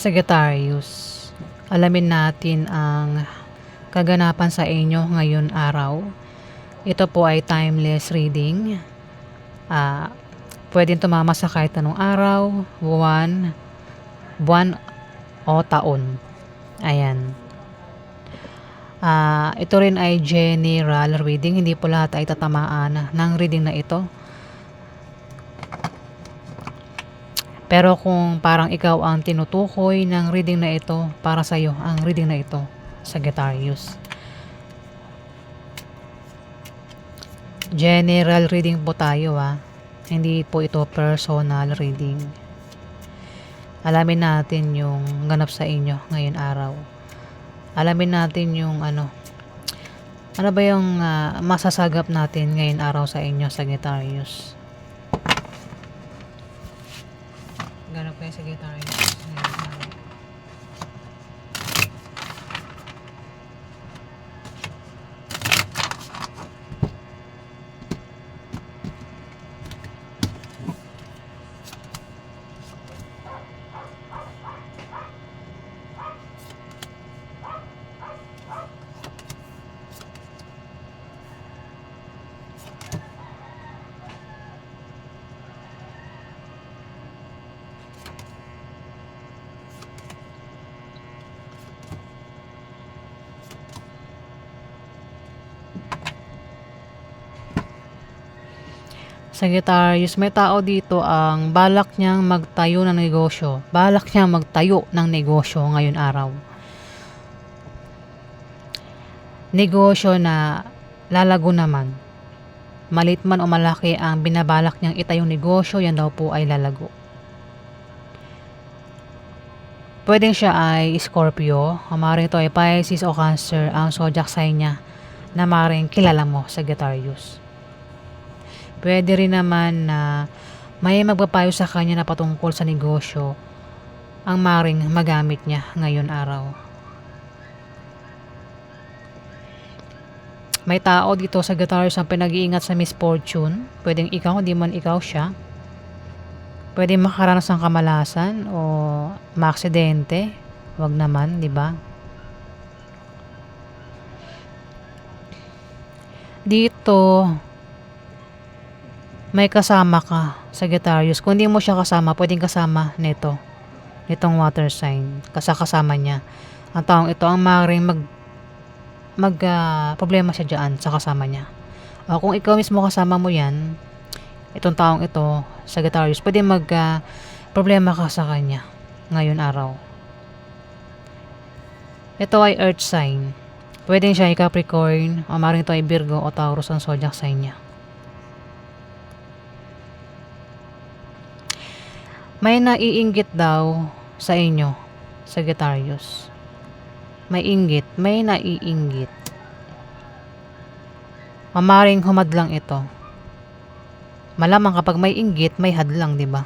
Sagittarius, alamin natin ang kaganapan sa inyo ngayon araw. Ito po ay timeless reading. Pwedeng tumama sa kahit anong araw, buwan o taon. Ayan. Ito rin ay general reading. Hindi po lahat ay tatamaan ng reading na ito. Pero kung parang ikaw ang tinutukoy ng reading na ito, para sa iyo ang reading na ito, Sagittarius. General reading po tayo Hindi po ito personal reading. Alamin natin yung ganap sa inyo ngayon araw. Alamin natin yung ano ba yung masasagap natin ngayon araw sa inyo, Sagittarius. Ganap kayo, Sagittarius. Sagittarius, may tao dito ang balak niyang magtayo ng negosyo. Balak niyang magtayo ng negosyo ngayon araw. Negosyo na lalago naman. Malit man o malaki ang binabalak niyang itayong negosyo, yan daw po ay lalago. Pwedeng siya ay Scorpio, maaaring ito ay Pisces o Cancer, ang zodiac sign niya na maaaring kilala mo, Sagittarius. Pwede rin naman na may magpapayo sa kanya na patungkol sa negosyo ang maaaring magamit niya ngayon araw. May tao dito sa Sagittarius ang pinag-iingat sa misfortune. Pwedeng ikaw, hindi man ikaw siya. Pwedeng makaranas ng kamalasan o maaksidente. Wag naman, di ba? Dito may kasama ka, Sagittarius. Kung hindi mo siya kasama, pwedeng kasama nitong water sign. Kasama niya. Ang taong ito ang maaaring problema siya dyan sa kasama niya. O kung ikaw mismo kasama mo yan, itong taong ito, Sagittarius, pwede problema ka sa kanya ngayon araw. Ito ay earth sign. Pwedeng siya ay Capricorn, o maaaring ito ay Virgo o Taurus ang zodiac sign niya. May naiinggit daw sa inyo, Sagittarius. May inggit, may naiinggit. Mamaring humadlang ito. Malamang kapag may inggit, may hadlang, di ba?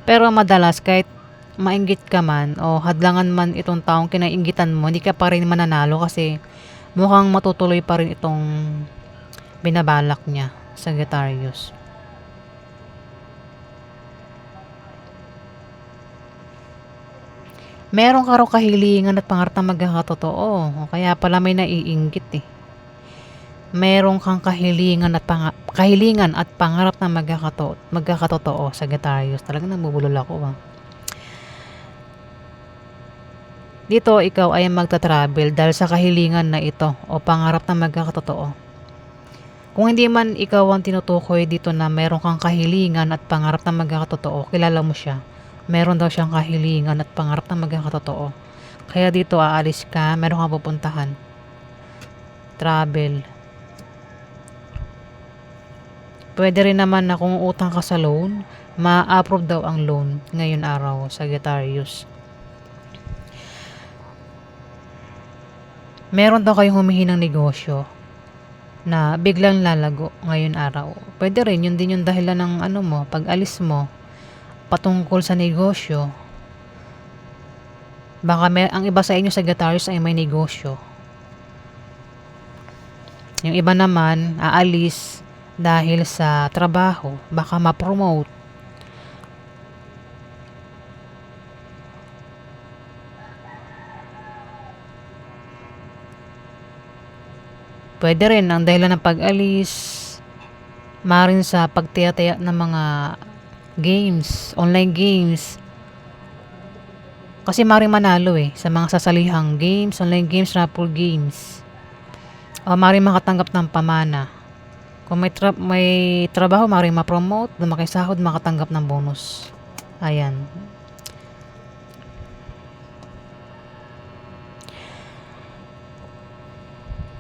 Pero madalas kahit mainggit ka man o hadlangan man itong taong kinainggitan mo, hindi ka pa rin mananalo kasi mukhang matutuloy pa rin itong binabalak niya, Sagittarius. Meron ka raw kahilingan at pangarap na magkakatotoo. Kaya pala may naiinggit Meron kang kahilingan at pangarap na magkakatotoo, Sagittarius. Talagang nabubulol ako Dito ikaw ay magta-travel dahil sa kahilingan na ito o pangarap na magkakatotoo. Kung hindi man ikaw ang tinutukoy dito na meron kang kahilingan at pangarap na magkakatotoo, kilala mo siya. Meron daw siyang kahilingan at pangarap na magkakatotoo. Kaya dito aalis ka, meron kang pupuntahan. Travel. Pwede rin naman na kung utang ka sa loan, ma-approve daw ang loan ngayon araw, Sagittarius. Meron daw kayong humihinang negosyo na biglang lalago ngayon araw. Pwede rin, yun din yung dahilan ng pag-alis mo patungkol sa negosyo. Baka ang iba sa inyo, Sagittarius, ay may negosyo. Yung iba naman, aalis dahil sa trabaho. Baka ma-promote. Pwede rin ang dahilan ng pag-alis, maaaring sa pagtiyataya ng mga games, online games. Kasi maaaring manalo sa mga sasalihang games, online games, raffle games. O maaaring makatanggap ng pamana. Kung may trabaho, maaaring ma-promote, lumaki sahod, makatanggap ng bonus. Ayan.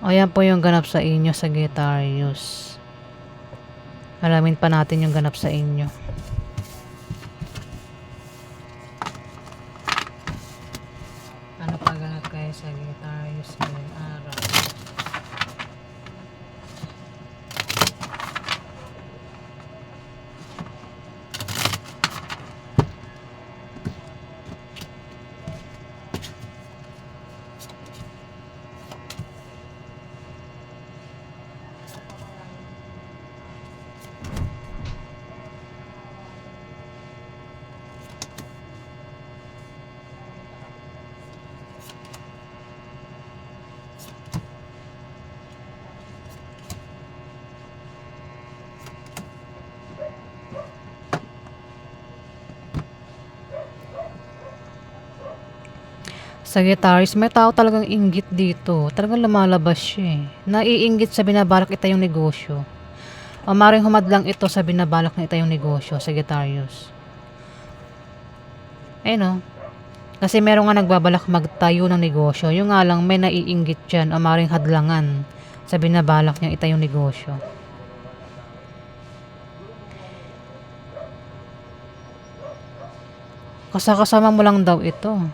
Ayan po yung ganap sa inyo, Sagittarius. Alamin pa natin yung ganap sa inyo. Ano pa ganap kayo, Sagittarius, ngayong araw? Sagittarius, may tao talagang inggit dito. Talagang lumalabas siya Naiinggit sa binabalak itayong negosyo. O maring humadlang ito sa binabalak na itayong negosyo, Sagittarius. Ayun Kasi meron nga nagbabalak magtayo ng negosyo. Yung nga lang may naiinggit dyan o maring hadlangan sa binabalak niya itayong negosyo. Kasama mo lang daw ito.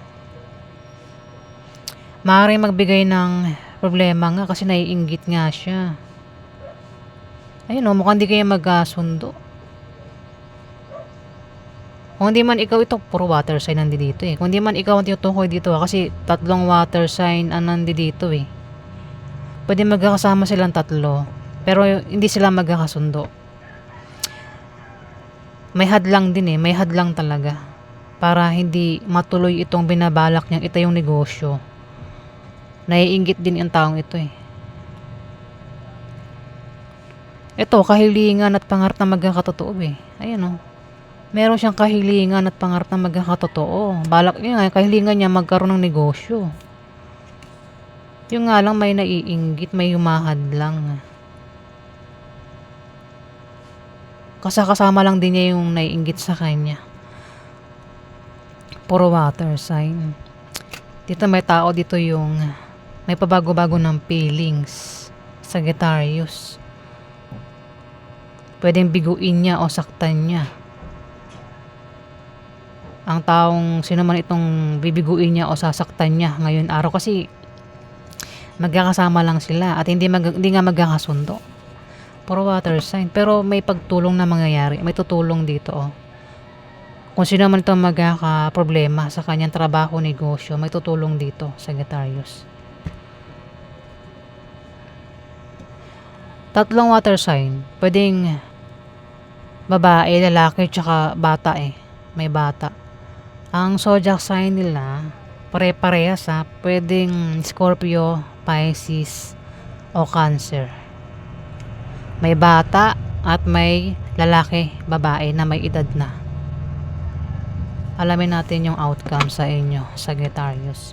Maaaring magbigay ng problema nga kasi naiinggit nga siya. Ayun mukhang di kayo magkasundo. Kung di man ikaw, ito puro water sign nandito Kung di man ikaw ang tinutukoy dito kasi 3 water sign ang nandito Pwede magkakasama silang 3 pero hindi sila magkakasundo. May hadlang din may hadlang talaga para hindi matuloy itong binabalak niyang itayong negosyo. Naiinggit din ang taong ito Ito, kahilingan at pangarap na magkakatotoo Ayan Meron siyang kahilingan at pangarap na magkakatotoo. Balak niya kahilingan niya magkaroon ng negosyo. Yung nga lang may naiinggit, may humahadlang. Kasama lang din niya yung naiinggit sa kanya. Puro water sign. Dito may tao dito yung may pabago-bago ng feelings. Sagittarius. Pwedeng biguin niya o saktan niya. Ang taong sino man itong bibiguin niya o sasaktan niya ngayon araw kasi magkakasama lang sila at hindi nga magkakasundo. Puro water sign pero may pagtulong na mangyayari. May tutulong dito Kung sino man itong magkaka-problema sa kanyang trabaho, negosyo, may tutulong dito, Sagittarius. 3 water sign. Pwedeng babae, lalaki, tsaka bata May bata. Ang zodiac sign nila, pare-parehas Pwedeng Scorpio, Pisces, o Cancer. May bata at may lalaki, babae na may edad na. Alamin natin yung outcome sa inyo, Sagittarius.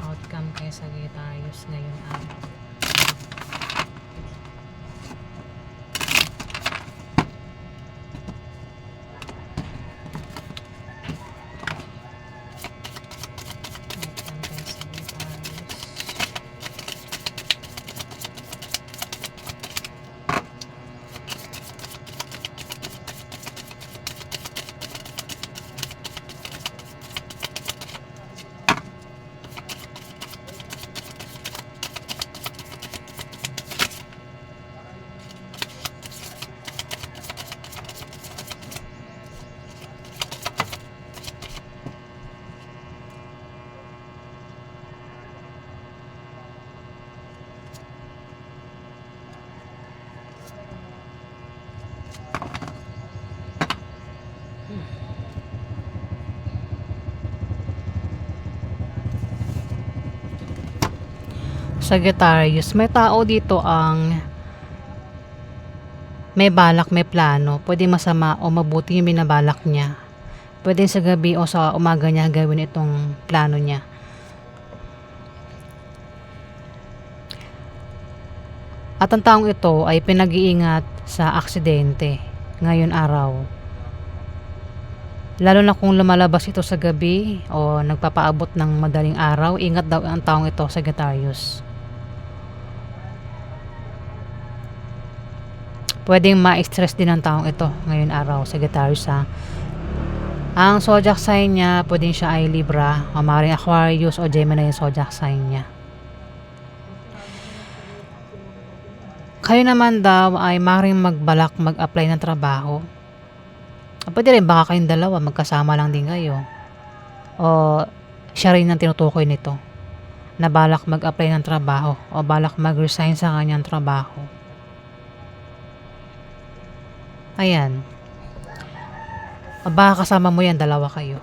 Outcome kay Sagittarius ngayon araw. Sagittarius, may tao dito ang may balak, may plano. Pwedeng masama o mabuti yung binabalak niya. Pwedeng sa gabi o sa umaga niya gawin itong plano niya. At ang taong ito ay pinag-iingat sa aksidente ngayon araw. Lalo na kung lumalabas ito sa gabi o nagpapaabot ng madaling araw, ingat daw ang taong ito, Sagittarius. Pwedeng ma-stress din ang taong ito ngayon araw, Sagittarius ha. Ang zodiac sign niya, pwedeng siya ay Libra, o maaaring Aquarius o Gemini yung zodiac sign niya. Kayo naman daw ay maaaring magbalak mag-apply ng trabaho. Pwede rin baka kayong dalawa magkasama lang din kayo. O siya rin ang tinutukoy nito na balak mag-apply ng trabaho o balak mag-resign sa kanyang trabaho. Ayan. O baka kasama mo yan, dalawa kayo.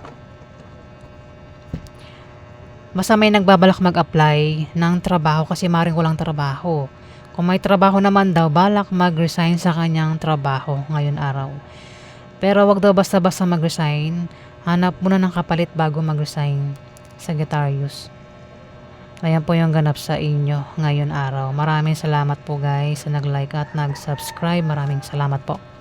Basta may nagbabalak mag-apply ng trabaho kasi maaaring walang trabaho. Kung may trabaho naman daw, balak mag-resign sa kanyang trabaho ngayon araw. Pero wag daw basta-basta mag-resign. Hanap muna ng kapalit bago mag-resign, Sagittarius. Ayan po yung ganap sa inyo ngayon araw. Maraming salamat po guys sa nag-like at nag-subscribe. Maraming salamat po.